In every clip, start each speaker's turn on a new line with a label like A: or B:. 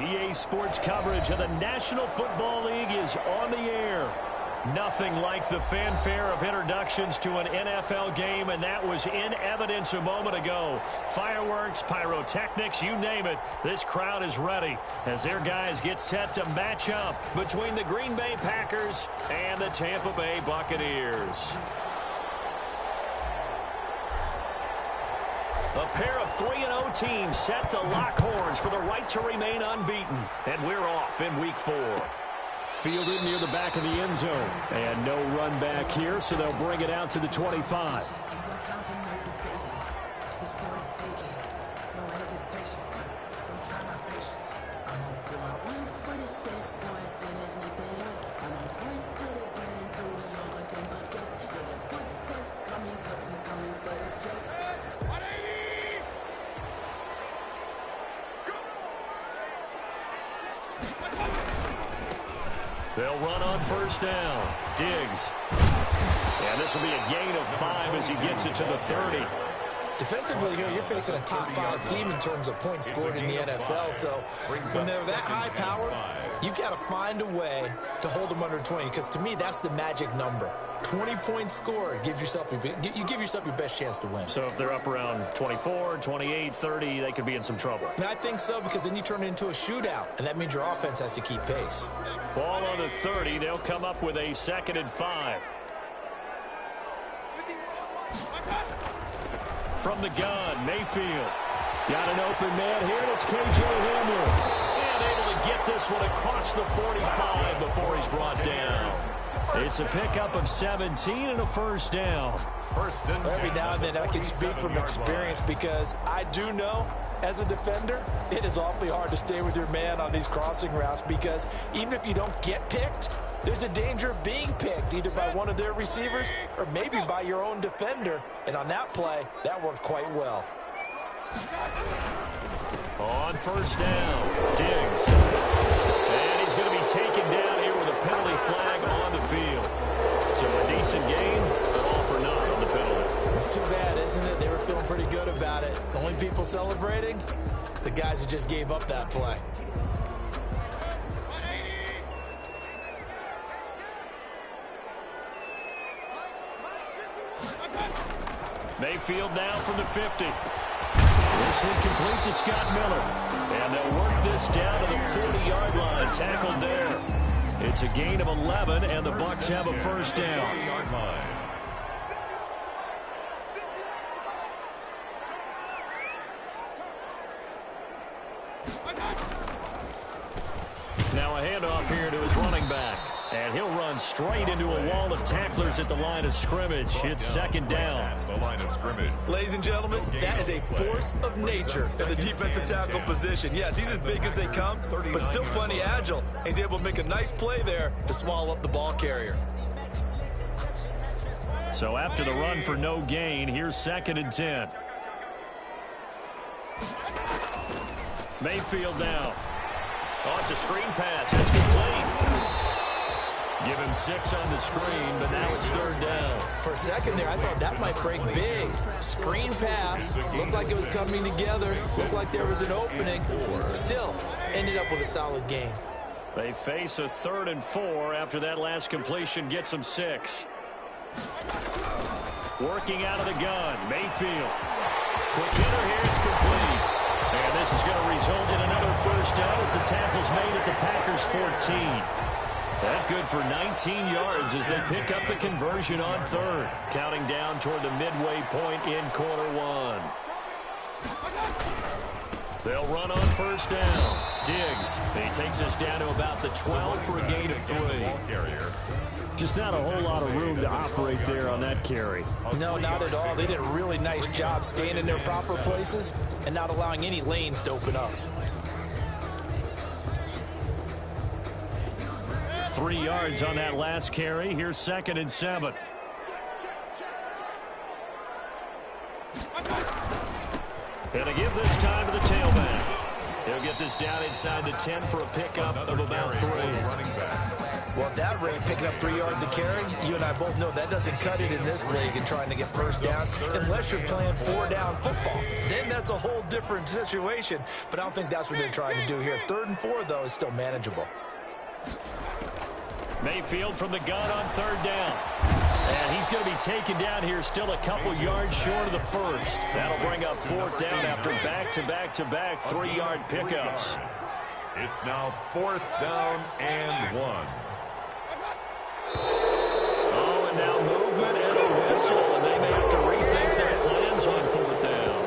A: EA Sports coverage of the National Football League is on the air. Nothing like the fanfare of introductions to an NFL game, and that was in evidence a moment ago. Fireworks, pyrotechnics, you name it, this crowd is ready as their guys get set to match up between the Green Bay Packers and the Tampa Bay Buccaneers. A pair of 3-0 teams set to lock horns for the right to remain unbeaten, and we're off in Week 4. Fielded near the back of the end zone. And no run back here, so they'll bring it out to the 25. They'll run on first down. Diggs. And this will be a gain of 5 as he gets it to the 30.
B: Defensively here, you're facing a top 5 team in terms of points scored in the NFL. So when they're that high powered, you've got to find a way to hold them under 20. Because to me, that's the magic number. 20 points scored, you give yourself your best chance to win.
A: So if they're up around 24, 28, 30, they could be in some trouble.
B: And I think so, because then you turn it into a shootout, and that means your offense has to keep pace.
A: Ball on the 30. They'll come up with a 2nd and 5. From the gun, Mayfield. Got an open man here, and it's K.J. Hamler. And able to get this one across the 45 before he's brought down. It's a pickup of 17 and a first down.
B: Every now and then I can speak from experience, because I do know as a defender it is awfully hard to stay with your man on these crossing routes, because even if you don't get picked, there's a danger of being picked either by one of their receivers or maybe by your own defender. And on that play, that worked quite well.
A: On first down, Diggs. And he's going to be taken down here with a penalty flag on the field. So a decent game, but all for naught on the penalty.
B: It's too bad, isn't it? They were feeling pretty good about it. The only people celebrating, the guys who just gave up that play.
A: Mayfield now from the 50. This one complete to Scott Miller. And they'll work this down to the 40-yard line. Tackled there. It's a gain of 11, and the Bucs have a first down. Now a handoff here to his running back. And he'll run straight into a wall of tacklers at the line of scrimmage. It's 2nd down.
B: Ladies and gentlemen, that is a force of nature in the defensive tackle position. Yes, he's as big as they come, but still plenty agile. He's able to make a nice play there to swallow up the ball carrier.
A: So after the run for no gain, here's 2nd and 10. Mayfield now. Oh, it's a screen pass. It's complete. Give him 6 on the screen, but now it's 3rd down.
B: For a second there, I thought that might break big. Screen pass. Looked like it was coming together. Looked like there was an opening. Still, ended up with a solid gain.
A: They face a 3rd and 4 after that last completion gets them 6. Working out of the gun, Mayfield. Quick hitter here, it's complete. And this is going to result in another first down as the tackle's made at the Packers' 14. That good for 19 yards as they pick up the conversion on 3rd. Counting down toward the midway point in quarter 1. They'll run on first down. Diggs. He takes us down to about the 12 for a gain of 3. Just not a whole lot of room to operate there on that carry.
B: No, not at all. They did a really nice job staying in their proper places and not allowing any lanes to open up.
A: 3 yards on that last carry. Here's 2nd and 7. And to give this time to the tailback. He'll get this down inside the 10 for a pickup of about 3.
B: Well, at that rate, picking up 3 yards a carry, you and I both know that doesn't cut it in this league and trying to get first downs unless you're playing 4-down football. Then that's a whole different situation, but I don't think that's what they're trying to do here. 3rd and 4, though, is still manageable.
A: Mayfield from the gun on 3rd down. And he's going to be taken down here still a couple yards short of the first. That'll bring up 4th down after back-to-back-to-back 3-yard pickups.
C: It's now 4th down and 1.
A: Oh, and now movement and a whistle, and they may have to rethink their plans on 4th down.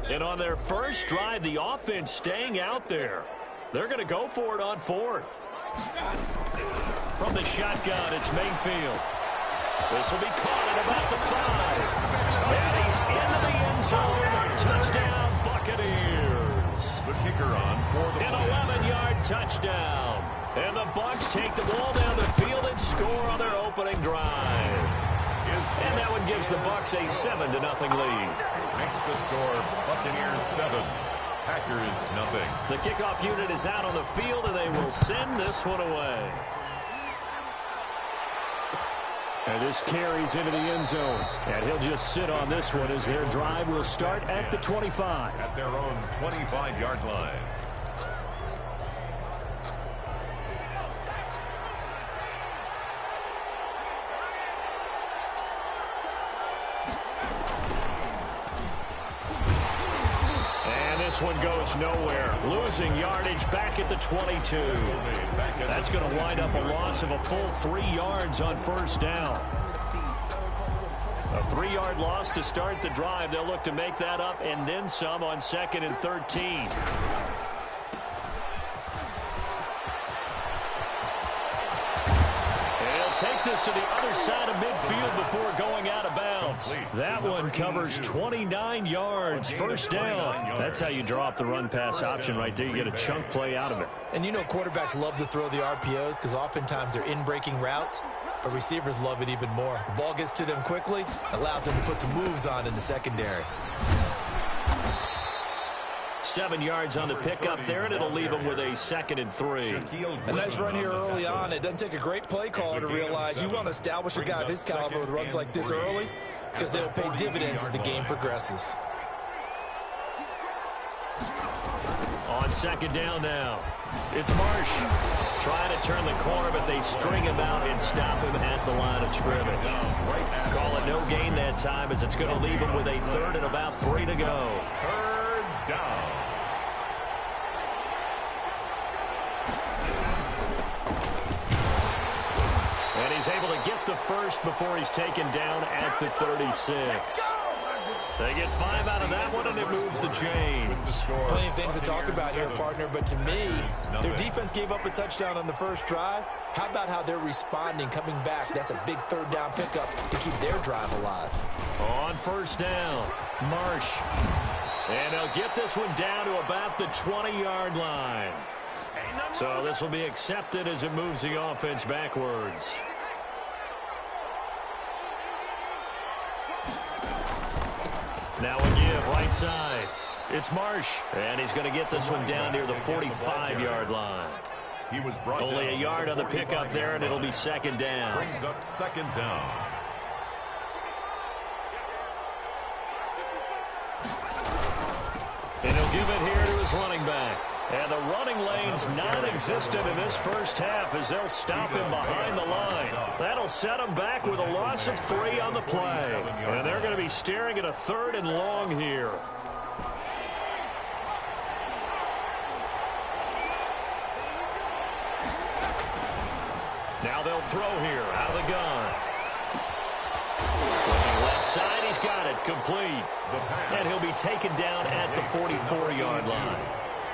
A: And on their first drive, the offense staying out there. They're going to go for it on 4th. From the shotgun, it's Mayfield. This will be caught at about the 5. And he's into the end zone. Touchdown, Buccaneers.
C: The kicker on for the
A: An 11-yard touchdown. And the Bucs take the ball down the field and score on their opening drive. And that one gives the Bucs a 7-0 lead.
C: Makes the score Buccaneers 7, Packers nothing.
A: The kickoff unit is out on the field, and they will send this one away. And this carries into the end zone. And he'll just sit on this one as their drive will start at the 25.
C: At their own 25-yard line.
A: This one goes nowhere. Losing yardage back at the 22. That's going to wind up a loss of a full 3 yards on 1st down. A 3-yard loss to start the drive. They'll look to make that up and then some on 2nd and 13. Take this to the other side of midfield before going out of bounds. That one covers 29 yards. 1st down. That's how you draw up the run-pass option right there. You get a chunk play out of it.
B: And you know quarterbacks love to throw the RPOs because oftentimes they're in-breaking routes, but receivers love it even more. The ball gets to them quickly, allows them to put some moves on in the secondary.
A: 7 yards on the pickup there, and it'll leave them with a 2nd and 3.
B: A nice run here early on. It doesn't take a great play caller to realize you want to establish a guy of his caliber with runs like this early because they'll pay dividends as the game progresses.
A: On 2nd down now, it's Marsh. Trying to turn the corner, but they string him out and stop him at the line of scrimmage. Call it no gain that time as it's going to leave him with a 3rd and about 3 to go.
C: 3rd down.
A: And he's able to get the first before he's taken down at the 36. They get 5 out of that one, and it moves the chains.
B: Plenty of things to talk about here, partner, but to me, their defense gave up a touchdown on the first drive. How about how they're responding, coming back? That's a big 3rd down pickup to keep their drive alive.
A: On 1st down, Marsh. And they'll get this one down to about the 20-yard line. So this will be accepted as it moves the offense backwards. Now a give right side. It's Marsh. And he's going to get this one down near the 45-yard line.
C: He was brought
A: only
C: down
A: a yard on the pickup there, and it'll be 2nd down.
C: Brings up 2nd down.
A: And he'll give it here to his running back. And the running lane's non-existent in this first half as they'll stop him behind the line. That'll set him back with a loss of 3 on the play. And they're going to be staring at a 3rd and long here. Now they'll throw here out of the gun. Looking left side, he's got it complete. And he'll be taken down at the 44-yard line.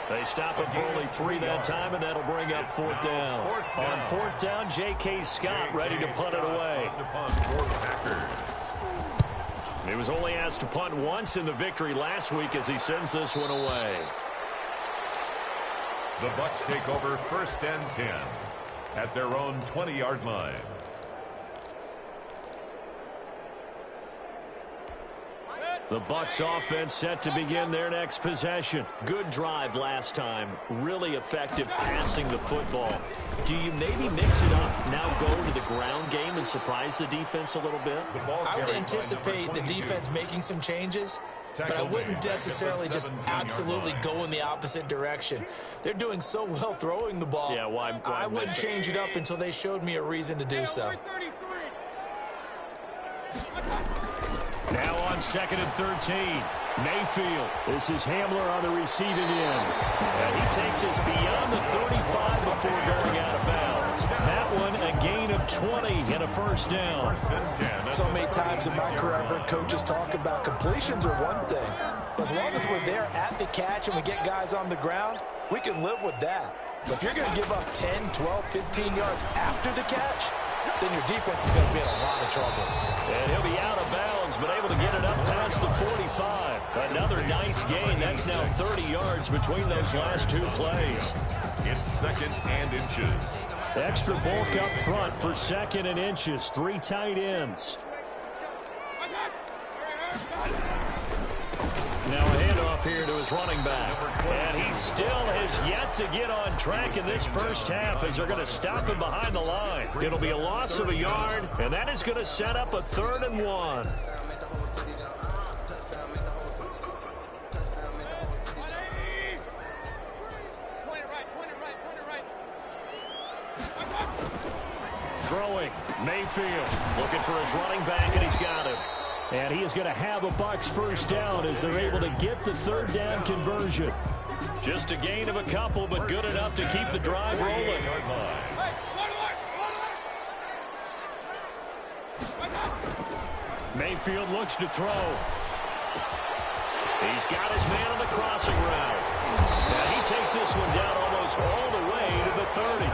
A: They stop him for only 3 that time, and that'll bring up 4th down. On 4th down, J.K. Scott ready to punt it away. He was only asked to punt once in the victory last week as he sends this one away.
C: The Bucs take over 1st and 10 at their own 20-yard line.
A: The Bucs offense set to begin their next possession. Good drive last time. Really effective passing the football. Do you maybe mix it up, now go to the ground game and surprise the defense a little bit?
B: I would anticipate the defense making some changes, but I wouldn't necessarily just absolutely go in the opposite direction. They're doing so well throwing the ball.
A: Yeah, why
B: I wouldn't change it up until they showed me a reason to do so.
A: Now on 2nd and 13. Mayfield. This is Hamler on the receiving end. And he takes us beyond the 35 before going out of bounds. That one a gain of 20 and a first down.
B: So many times in my career, I've heard coaches talk about completions are one thing. But as long as we're there at the catch and we get guys on the ground, we can live with that. But if you're going to give up 10, 12, 15 yards after the catch, then your defense is going to be in a lot of trouble.
A: And he'll be out of bounds, but able to get it up past the 45. Another nice gain. That's now 30 yards between those last two plays.
C: It's 2nd and inches.
A: Extra bulk up front for 2nd and inches. 3 tight ends. Now a handoff here to his running back. And he still has yet to get on track in this first half as they're going to stop him behind the line. It'll be a loss of a yard, and that is going to set up a 3rd and 1. Throwing, Mayfield looking for his running back, and he's got him. And he is going to have a Bucs first down as they're able to get the 3rd down conversion. Just a gain of a couple, but good enough to keep the drive rolling. Mayfield looks to throw. He's got his man on the crossing route. And he takes this one down almost all the way to the 30.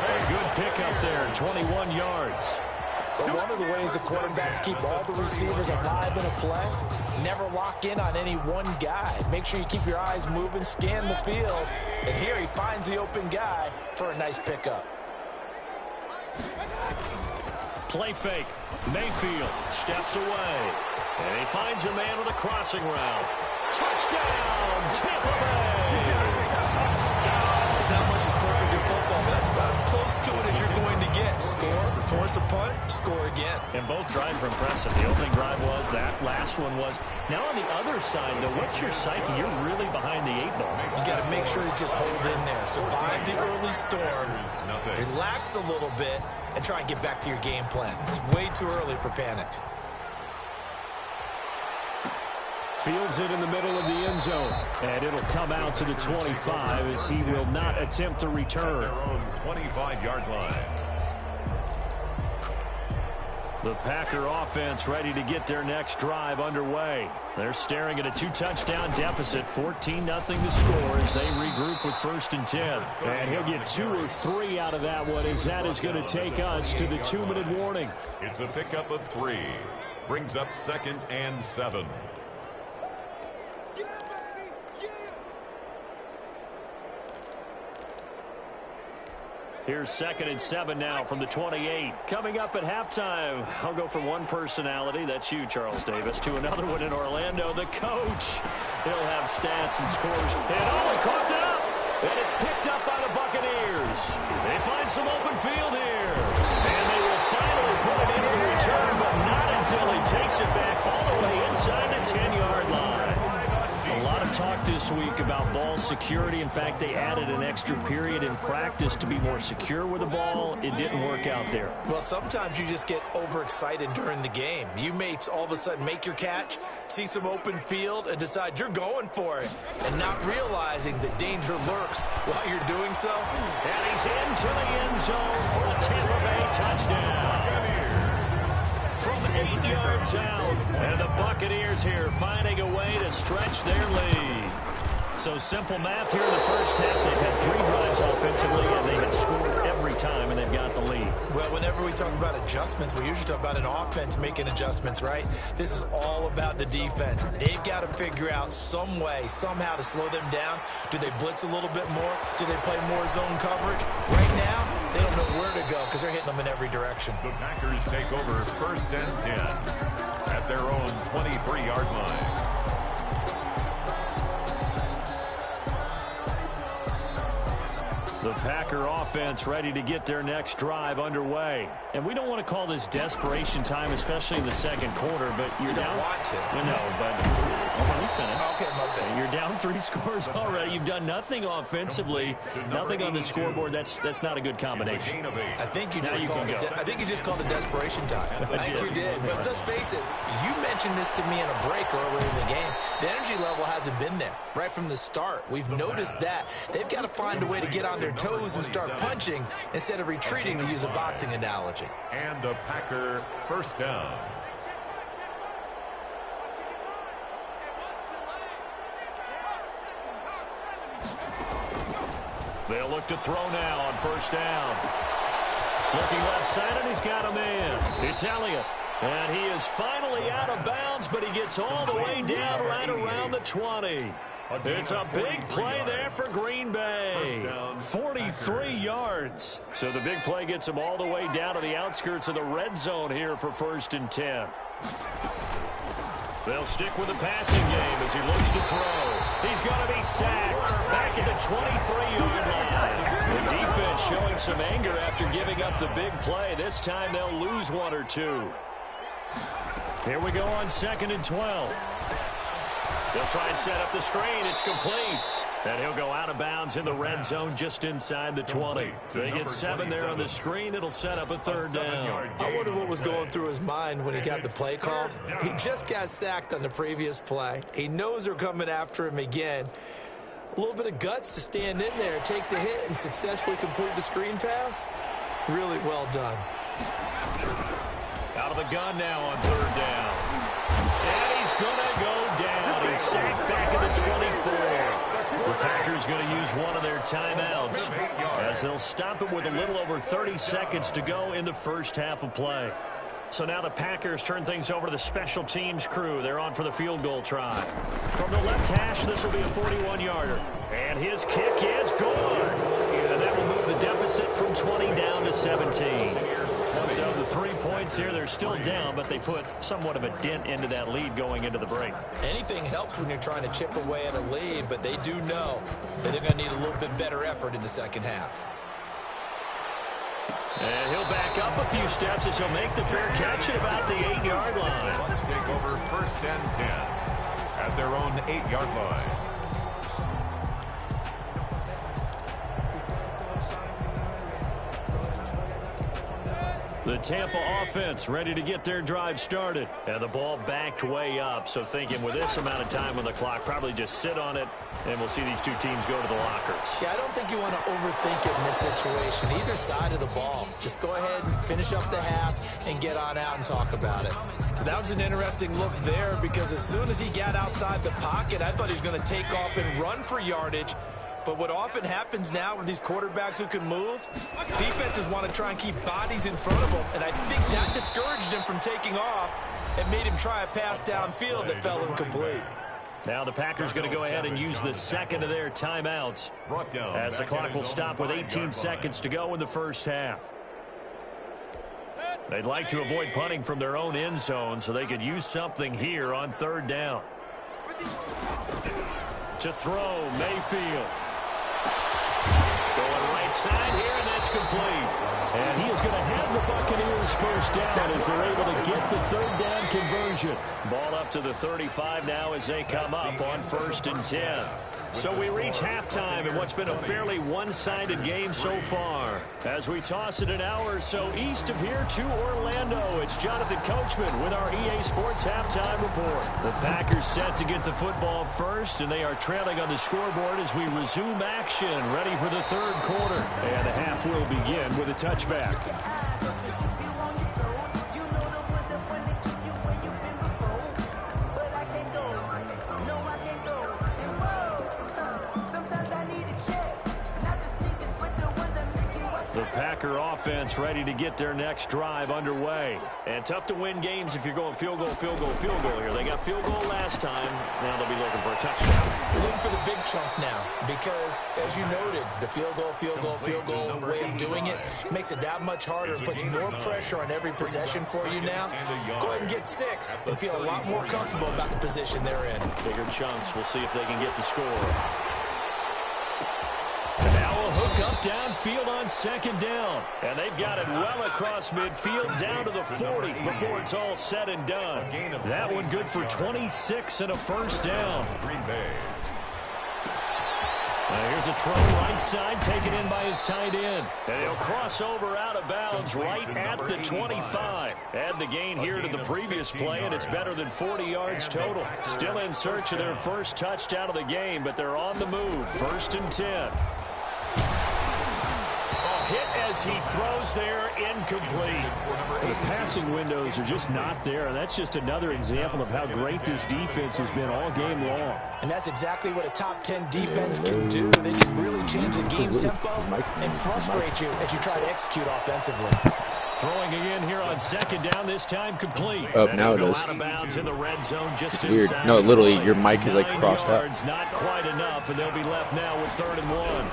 A: A good pickup there, 21 yards.
B: But one of the ways the quarterbacks keep all the receivers alive in a play, never lock in on any one guy. Make sure you keep your eyes moving, scan the field. And here he finds the open guy for a nice pickup.
A: Play fake. Mayfield steps away. And he finds a man with a crossing route. Touchdown, Tampa Bay!
B: There's not much that's perfect in football, but that's about as close to it as you're going to get. Score, force a punt, score again.
A: And both drives were impressive. The opening drive was, that last one was. Now on the other side, though, what's your psyche? You're really behind the 8 ball.
B: You got to make sure you just hold in there. Survive the early storm. Relax a little bit and try and get back to your game plan. It's way too early for panic.
A: Fields it in the middle of the end zone. And it'll come out to the 25 as he will not attempt to return.
C: Their own 25-yard line.
A: The Packer offense ready to get their next drive underway. They're staring at a 2-touchdown deficit, 14-0 to score as they regroup with 1st and 10. And he'll get 2 or 3 out of that one as that is going to take us to the 2-minute warning.
C: It's a pickup of 3. Brings up 2nd and 7.
A: Here's 2nd and 7 now from the 28. Coming up at halftime, I'll go from one personality, that's you, Charles Davis, to another one in Orlando, the coach. He'll have stats and scores. And oh, he coughed it up. And it's picked up by the Buccaneers. They find some open field here. And they will finally put it into the return, but not until he takes it back all the way inside the 10-yard line. A lot of talk this week about ball security. In fact, they added an extra period in practice to be more secure with the ball. It didn't work out there.
B: Well, sometimes you just get overexcited during the game. You may all of a sudden make your catch, see some open field, and decide you're going for it, and not realizing the danger lurks while you're doing so.
A: And he's into the end zone for the Tampa Bay touchdown. From 8 yards out, and the Buccaneers here finding a way to stretch their lead. So simple math here in the first half. They've had 3 drives offensively, and they have scored every time, and they've got the lead.
B: Well, whenever we talk about adjustments, we usually talk about an offense making adjustments, right? This is all about the defense. They've got to figure out some way, somehow to slow them down. Do they blitz a little bit more? Do they play more zone coverage? Right now, they don't know where to go because they're hitting them in every direction.
C: The Packers take over 1st and 10 at their own 23-yard line.
A: The Packer offense ready to get their next drive underway. And we don't want to call this desperation time, especially in the second quarter, but you're down.
B: You don't want to.
A: No, but let me finish.
B: Okay, my bad.
A: You're down 3 scores already. You've done nothing offensively, nothing on the scoreboard. That's not a good combination.
B: I think you just called it desperation time. I think you did. But let's face it, you mentioned this to me in a break earlier in the game. The energy level hasn't been there right from the start. We've noticed that. They've got to find a way to get on their toes and start punching instead of retreating, to use a boxing analogy.
C: And a Packer 1st down.
A: They'll look to throw now on 1st down. Looking left side, and he's got a man. It's Elliott. And he is finally out of bounds, but he gets all the way down right around the 20. It's a big play there for Green Bay. 43 yards. So the big play gets him all the way down to the outskirts of the red zone here for 1st and 10. They'll stick with the passing game as he looks to throw. He's going to be sacked back at the 23-yard line. The defense showing some anger after giving up the big play. This time they'll lose 1 or 2. Here we go on 2nd and 12. They'll try and set up the screen. It's complete. And he'll go out of bounds in the red zone just inside the 20. They get 7 there on the screen. It'll set up a 3rd down.
B: I wonder what was going through his mind when he got the play call. He just got sacked on the previous play. He knows they're coming after him again. A little bit of guts to stand in there, take the hit, and successfully complete the screen pass. Really well done.
A: Out of the gun now on 3rd down. And he's going to go down. He's sacked back at the 24. The Packers going to use one of their timeouts as they'll stop it with a little over 30 seconds to go in the first half of play. So now the Packers turn things over to the special teams crew. They're on for the field goal try. From the left hash, this will be a 41-yarder. And his kick is good. And that will move the deficit from 20 down to 17. So the 3 points here, they're still down, but they put somewhat of a dent into that lead going into the break.
B: Anything helps when you're trying to chip away at a lead, but they do know that they're going to need a little bit better effort in the second half.
A: And he'll back up a few steps as he'll make the fair catch at about the 8-yard line.
C: Bucs take over 1st and 10 at their own 8-yard line.
A: The Tampa offense ready to get their drive started. And the ball backed way up. So thinking with this amount of time on the clock, probably just sit on it, and we'll see these two teams go to the lockers.
B: Yeah, I don't think you want to overthink it in this situation. Either side of the ball. Just go ahead and finish up the half and get on out and talk about it. That was an interesting look there because as soon as he got outside the pocket, I thought he was going to take off and run for yardage. But what often happens now with these quarterbacks who can move, defenses want to try and keep bodies in front of them. And I think that discouraged him from taking off and made him try a pass downfield that fell incomplete.
A: Now the Packers going to go ahead and use the second of their timeouts as the clock will stop with 18 seconds to go in the first half. They'd like to avoid punting from their own end zone so they could use something here on 3rd down. To throw, Mayfield. Going right side here, and that's complete. And he is going to have the Buccaneers 1st down as they're able to get the 3rd down conversion. Ball up to the 35 now as they come up on 1st and 10. So we reach halftime in what's been a fairly one-sided game so far. As we toss it an hour or so east of here to Orlando, it's Jonathan Coachman with our EA Sports Halftime Report. The Packers set to get the football first, and they are trailing on the scoreboard as we resume action, ready for the 3rd quarter. And the half will begin with a touchback. Packer offense ready to get their next drive underway. And tough to win games if you're going field goal, field goal, field goal here. They got field goal last time. Now they'll be looking for a touchdown.
B: They're looking for the big chunk now because, as you noted, the field goal, field goal, field goal way of doing it makes it that much harder. It puts more pressure on every possession for you now. Go ahead and get 6 and feel a lot more comfortable about the position they're in.
A: Bigger chunks. We'll see if they can get the score. Now a hook up downfield on second down. And they've got it well across midfield down to the 40 before it's all said and done. That one good for 26 and a first down.
C: Green Bay.
A: Here's a throw right side taken in by his tight end. And he'll cross over out of bounds right at the 25. Add the gain here to the previous play, and it's better than 40 yards total. Still in search of their first touchdown of the game, but they're on the move. 1st and 10. Hit as he throws there, incomplete.
D: The passing windows are just not there, and that's just another example of how great this defense has been all game long.
B: And that's exactly what a top 10 defense can do. They can really change the game tempo and frustrate you as you try to execute offensively.
A: Throwing again here on second down, this time complete.
E: Now it is.
A: Out of bounds in the red zone, just
E: it's weird. No, literally, your mic is like crossed out.
A: Not quite enough, and they'll be left now with 3rd and 1.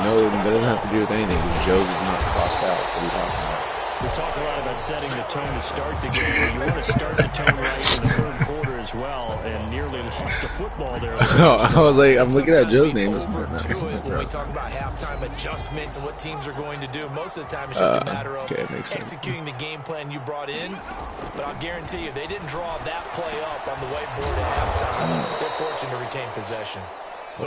E: No, it doesn't have to do with anything. Joe's is not crossed out. What are you talking about?
A: We talk a lot about setting the tone to start the game. You want to start the tone right in the 3rd quarter as well, and nearly lost the football there.
E: I was like, I'm looking at Joe's name.
B: When we talk about halftime adjustments and what teams are going to do, most of the time it's just a matter of executing the game plan you brought in. But I'll guarantee you, they didn't draw that play up on the whiteboard at halftime. They're fortunate to retain possession.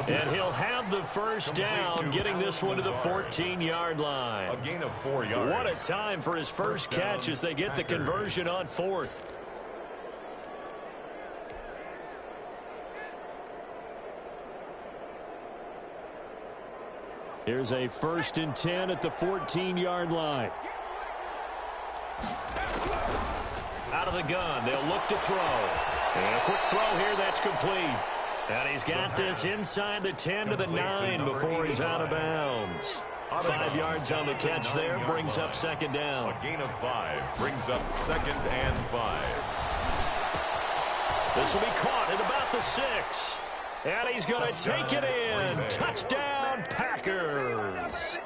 A: And he'll have the first down, getting this one to the 14-yard line.
C: A gain of 4 yards.
A: What a time for his first catch as they get the conversion on 4th. Here's a 1st and 10 at the 14-yard line. Out of the gun, they'll look to throw. And a quick throw here, that's complete. And he's got this inside the 10 to the 9 before he's out of bounds. 5 yards on the catch there, brings up 2nd down.
C: A gain of 5 brings up 2nd and 5.
A: This will be caught at about the 6. And he's going to take it in. Touchdown, Packers.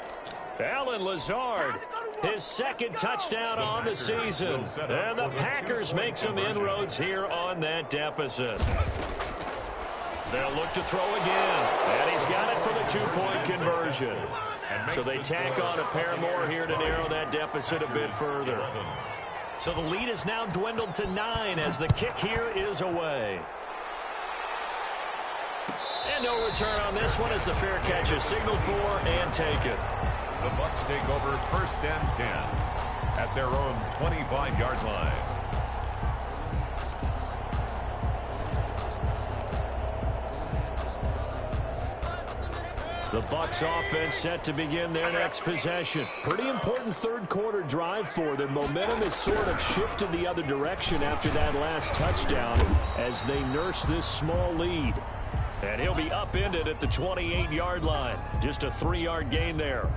A: Allen Lazard, his 2nd touchdown on the season. And the Packers make some inroads here on that deficit. They'll look to throw again. And he's got it for the 2-point conversion. So they tack on a pair more here to narrow that deficit a bit further. So the lead is now dwindled to 9 as the kick here is away. And no return on this one as the fair catch is signaled for and taken.
C: The Bucs take over 1st and 10 at their own 25-yard line.
A: The Bucs offense set to begin their next possession. Pretty important 3rd quarter drive for them. Momentum has sort of shifted the other direction after that last touchdown as they nurse this small lead. And he'll be upended at the 28-yard line. Just a 3-yard gain there.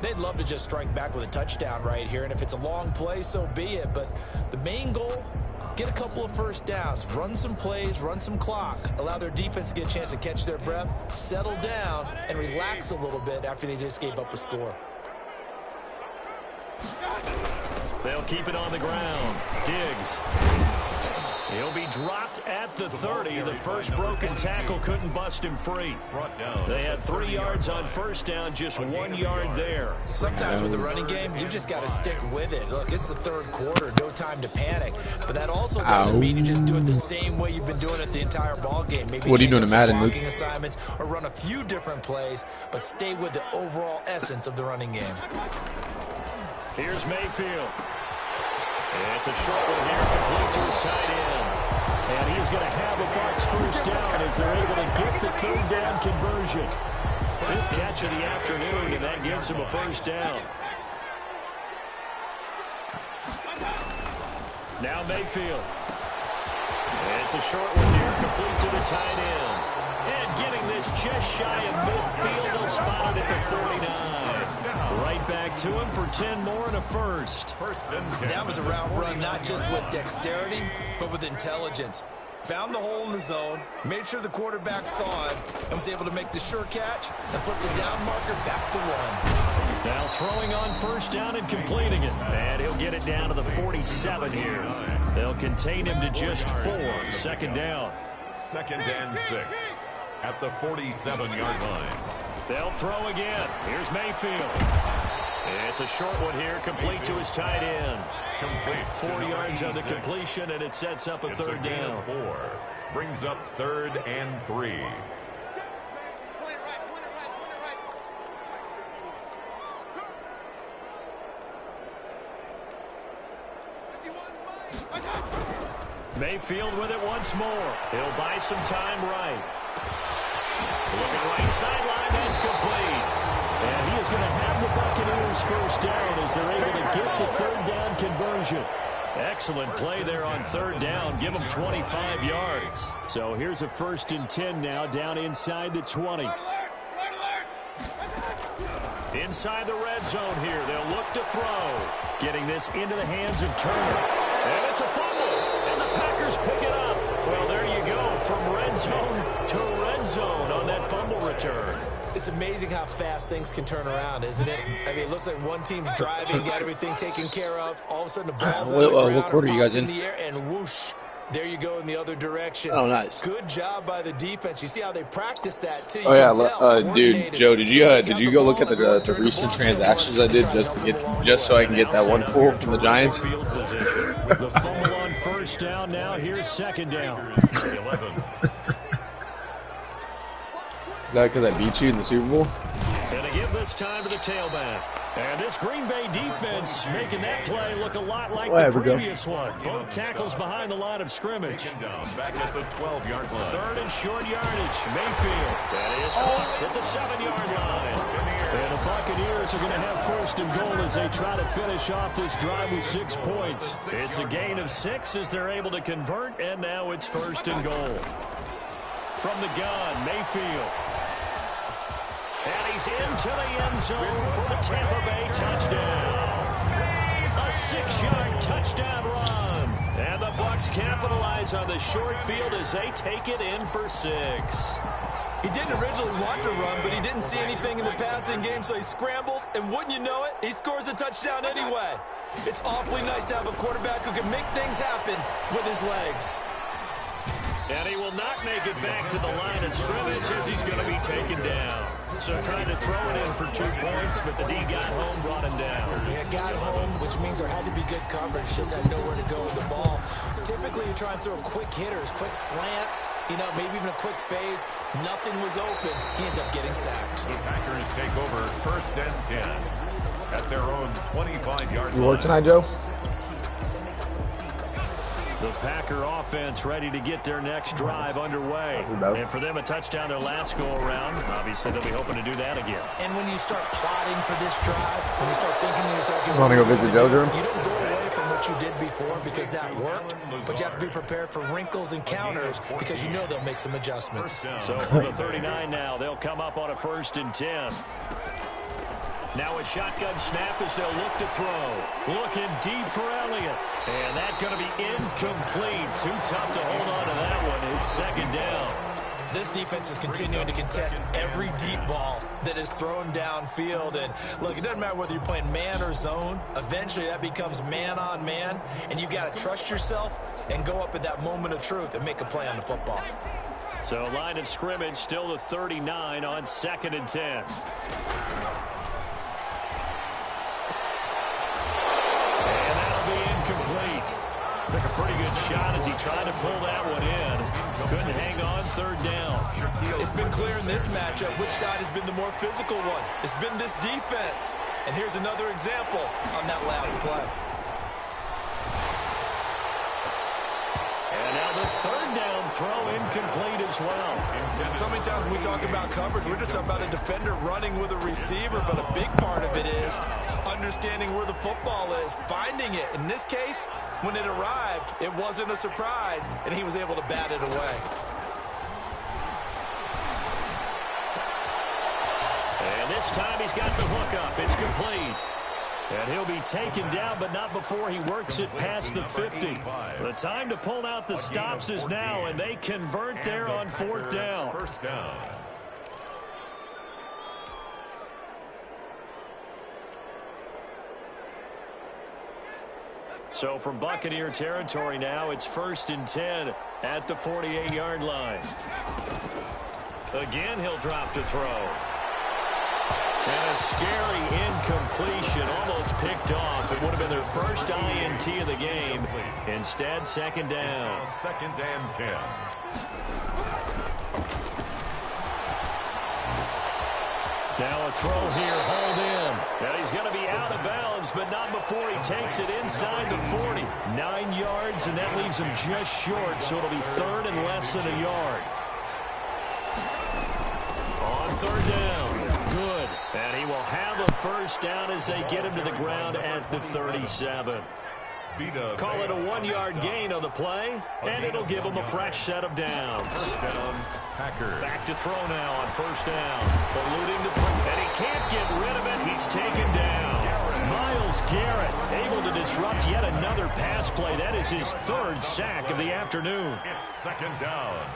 B: They'd love to just strike back with a touchdown right here, and if it's a long play, so be it. But the main goal, get a couple of first downs, run some plays, run some clock, allow their defense to get a chance to catch their breath, settle down, and relax a little bit after they just gave up a score.
A: They'll keep it on the ground. Diggs. He'll be dropped at the 30. The first broken tackle couldn't bust him free. They had 3 yards on first down, just 1 yard there.
B: Sometimes with the running game, you've just got to stick with it. Look, it's the 3rd quarter, no time to panic. But that also doesn't mean you just do it the same way you've been doing it the entire ball game. Maybe
E: what are you doing in Madden, Luke?
B: Assignments or run a few different plays, but stay with the overall essence of the running game.
A: Here's Mayfield. It's a short one here, complete to his tight end. And he's going to have a Bucs first down as they're able to get the 3rd down conversion. 5th catch of the afternoon, and that gives him a first down. Now Mayfield. It's a short one here, complete to the tight end. And getting this is just shy of midfield. They'll spot it at the 49. Right back to him for 10 more and a first.
B: That was a route run not just with dexterity, but with intelligence. Found the hole in the zone, made sure the quarterback saw it, and was able to make the sure catch and flip the down marker back to 1.
A: Now throwing on first down and completing it. And he'll get it down to the 47 here. They'll contain him to just 4. Second down.
C: 2nd and 6 at the 47-yard line.
A: They'll throw again. Here's Mayfield. It's a short one here, complete to his tight end.
C: Complete.
A: 4 yards on the completion, and it sets up a third down.
C: 4. Brings up 3rd and 3.
A: Mayfield with it once more. He'll buy some time right. Looking right sideline, that's complete. And he is going to have the Buccaneers first down as they're able to get the third down conversion. Excellent play there on third down. Give them 25 yards.
D: So here's a 1st and 10 now, down inside the 20.
A: Inside the red zone here. They'll look to throw. Getting this into the hands of Turner. And it's a fumble. And the Packers pick it up. Well, there you go. From red zone to red zone on that fumble return.
B: It's amazing how fast things can turn around, isn't it? I mean, it looks like one team's driving, got everything taken care of. All of a sudden, the ball's on the ground,
E: what quarter are you guys in?
B: The air, and whoosh, there you go in the other direction.
E: Oh, nice.
B: Good job by the defense. You see how they practice that, too.
E: Oh, yeah, dude, Joe, did you go look at the recent transactions I did just so I can get that one pull from the Giants?
A: The fumble on first down now. Here's second down.
E: Is that because I beat you in the Super Bowl?
A: And they give this time to the tailback. And this Green Bay defense making that play look a lot like the previous one. Both tackles behind the line of scrimmage.
C: Back at the 12-yard line.
A: 3rd and short yardage. Mayfield. That is caught at the 7-yard line. And the Buccaneers are going to have 1st and goal as they try to finish off this drive with 6 points. It's a gain of 6 as they're able to convert, and now it's 1st and goal. From the gun, Mayfield. And he's into the end zone for a Tampa Bay touchdown. A 6-yard touchdown run. And the Bucs capitalize on the short field as they take it in for 6.
B: He didn't originally want to run, but he didn't see anything in the passing game, so he scrambled, and wouldn't you know it, he scores a touchdown anyway. It's awfully nice to have a quarterback who can make things happen with his legs.
A: And he will not make it back to the line of scrimmage as he's going to be taken down. So trying to throw it in for 2 points, but the D got home, brought him down.
B: Yeah, got home, which means there had to be good coverage. Just had nowhere to go with the ball. Typically, you try and throw quick hitters, quick slants, maybe even a quick fade. Nothing was open. He ends up getting sacked.
C: The Packers take over 1st and 10 at their own 25-yard line.
E: You work tonight, Joe?
A: The Packer offense ready to get their next drive underway. And for them, a touchdown their last go-around. Obviously, they'll be hoping to do that again.
B: And when you start plotting for this drive, when you start thinking to yourself,
E: you want to go visit Joe, Jerm?
B: You don't go away from what you did before because that worked, but you have to be prepared for wrinkles and counters because you know they'll make some adjustments.
A: So for the 39 now, they'll come up on a 1st and 10. Now a shotgun snap as they'll look to throw. Looking deep for Elliott. And that's going to be incomplete. Too tough to hold on to that one. It's 2nd down.
B: This defense is continuing to contest every deep ball that is thrown downfield. And look, it doesn't matter whether you're playing man or zone. Eventually that becomes man on man. And you've got to trust yourself and go up at that moment of truth and make a play on the football.
A: So line of scrimmage still the 39 on 2nd and 10. Took a pretty good shot as he tried to pull that one in. Couldn't hang on 3rd down.
B: It's been clear in this matchup which side has been the more physical one. It's been this defense. And here's another example on that last play.
A: And now the 3rd down throw incomplete as well.
B: And so many times when we talk about coverage, we're just talking about a defender running with a receiver, but a big part of it is understanding where the football is, finding it. In this case, when it arrived, it wasn't a surprise, and he was able to bat it away.
A: This time he's got the hook up. It's complete. And he'll be taken down, but not before he works it past the 50. The time to pull out the stops is now, and they convert there on 4th down.
C: First down.
A: So from Buccaneer territory now, it's 1st and 10 at the 48-yard line. Again, he'll drop to throw. And a scary incompletion, almost picked off. It would have been their first INT of the game. Instead, 2nd down.
C: 2nd and 10.
A: Now a throw here, hold in. Now he's going to be out of bounds, but not before he takes it inside the 40. 9 yards, and that leaves him just short, so it'll be 3rd and less than a yard. On 3rd down. Good. And he will have a first down as they get him to the ground at the 37. Call it a 1-yard gain on the play, and it'll give him a fresh set of downs.
C: First down, Packers.
A: Back to throw now on 1st down. Eluding the play, and he can't get rid of it. He's taken down. Myles Garrett able to disrupt yet another pass play. That is his 3rd sack of the afternoon.
C: It's 2nd down.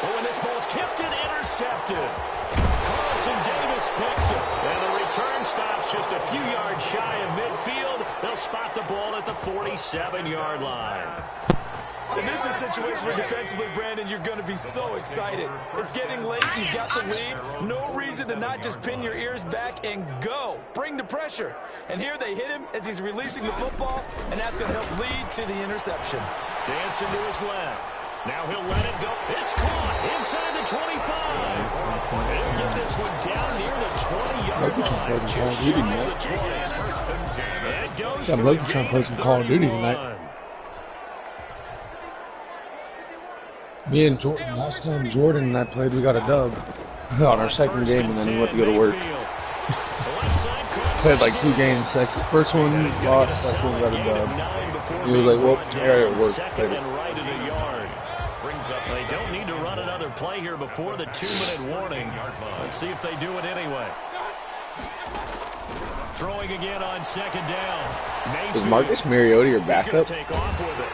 A: Oh, and this ball's tipped and intercepted. Carlton Davis picks it. And the return stops just a few yards shy of midfield. They'll spot the ball at the 47-yard line.
B: And this is a situation where defensively, Brandon, you're going to be so excited. It's getting late. You've got the lead. No reason to not just pin your ears back and go. Bring the pressure. And here they hit him as he's releasing the football, and that's going to help lead to the interception.
A: Dancing to his left. Now he'll let it go. It's caught inside the 25. He'll get this one down near the 20-yard line. Just shy of the 20. That goes
E: I'm looking trying to play some Call of Duty tonight. Me and Jordan, last time Jordan and I played, we got a dub on our second game, and then we went to go to work. Played like 2 games. First one lost, second one got a dub. He was like, well, area at work. Played it.
A: They don't need to run another play here before the 2-minute warning. Let's see if they do it anyway. Throwing again on 2nd down.
E: Is Marcus Mariota your backup?
A: Take off with it.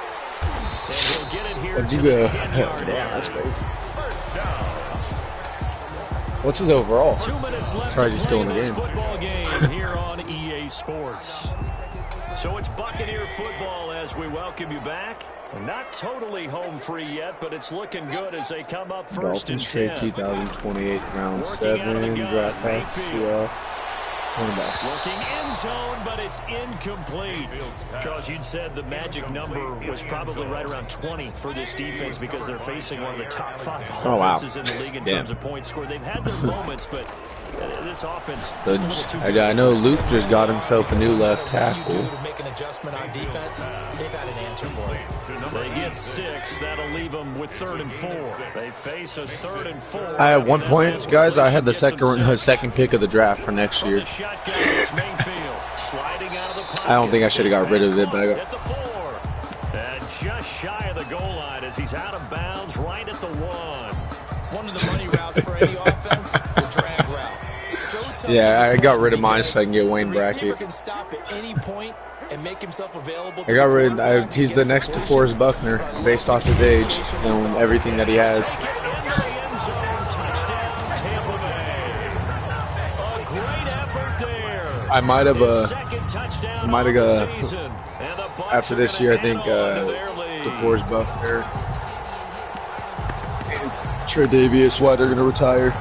A: And he'll get it here to the 10-yard line.
E: That's great. What's his overall?
A: 2 minutes left
E: Sorry, he's
A: to
E: still
A: play
E: in the
A: this
E: game.
A: football game here on EA Sports. So it's Buccaneer football as we welcome you back. Not totally home free yet, but it's looking good as they come up 1st and 10.
E: 2028 round 7 draft packs.
A: Looking end zone, but it's incomplete. Charles, you'd said the magic number was probably right around 20 for this defense because they're facing one of the top 5 offenses in the league in terms of points scored. They've had their moments, but this offense is a little too good.
E: I know Luke just got himself a new left tackle.
B: To make an adjustment on defense, they've had an answer for it.
A: They get 6. That'll leave them with 3rd and 4. They face a 3rd and 4.
E: I have 1 point, guys. I had the second pick of the draft for next year. I don't think I should have got rid of it, but I got.
A: At the 4. And just shy of the goal line as he's out of bounds right at the 1.
B: One of the money routes for any offense, the drag route. So tough.
E: Yeah, I got rid of mine so I can get Wayne Brackett.
B: Can stop at any point and make himself available.
E: I got rid. He's the next to Forrest Buckner based off his age and everything that he has. I might have after this year, I think the Forrest Buckner and Tre'Davious White are going to retire.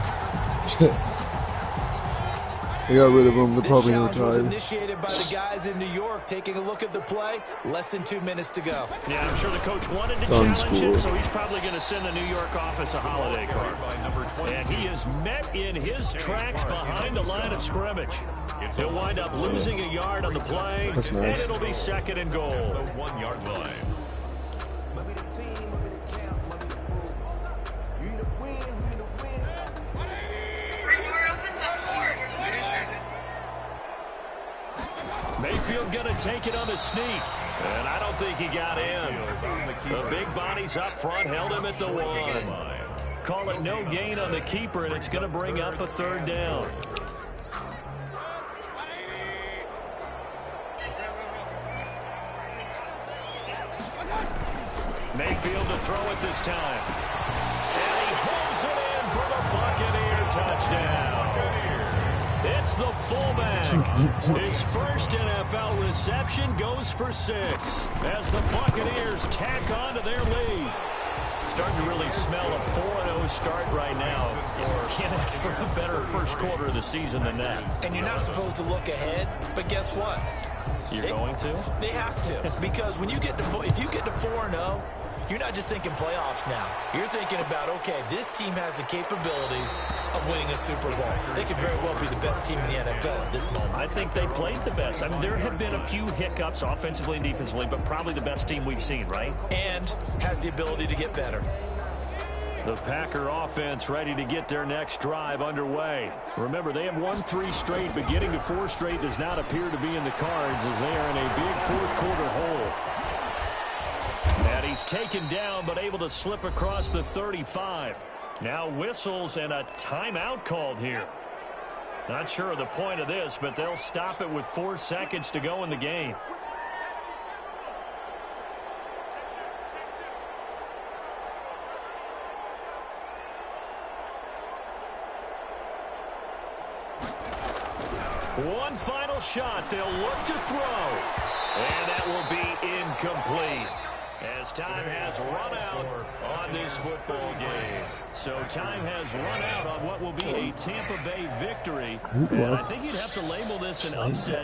E: They got rid of him. They're probably going to retire.
B: Initiated by the guys in New York. Taking a look at the play. Less than 2 minutes to go.
A: Yeah, I'm sure the coach wanted to challenge him, so he's probably going to send the New York office a holiday card. And he is met in his tracks behind the line of scrimmage. He'll wind up losing a yard on the play,
E: That's nice.
A: And it'll be 2nd and goal.
C: 1-yard line.
A: Mayfield going to take it on the sneak. And I don't think he got in. The big bodies up front held him at the 1. Call it no gain on the keeper, and it's going to bring up a 3rd down. Mayfield to throw it this time. And he holds it in for the Buccaneer touchdown. It's the fullback. His first NFL reception goes for 6 as the Buccaneers tack on to their lead. Starting to really smell a 4-0 start right now. Can't ask for a better first quarter of the season than that.
B: And you're not supposed to look ahead, but guess what?
A: You're going to?
B: They have to, because when you get to if you get to 4-0, you're not just thinking playoffs now. You're thinking about, okay, this team has the capabilities of winning a Super Bowl. They could very well be the best team in the NFL at this moment.
A: I think they played the best. I mean, there have been a few hiccups offensively and defensively, but probably the best team we've seen, right?
B: And has the ability to get better.
D: The Packer offense ready to get their next drive underway. Remember, they have won 3 straight, but getting to 4 straight does not appear to be in the cards as they are in a big 4th quarter hole.
A: And he's taken down, but able to slip across the 35. Now whistles and a timeout called here. Not sure of the point of this, but they'll stop it with 4 seconds to go in the game. One final shot. They'll look to throw. And that will be incomplete, as time has run out on this football game. So time has run out on what will be a Tampa Bay victory. And I think you'd have to label this an upset.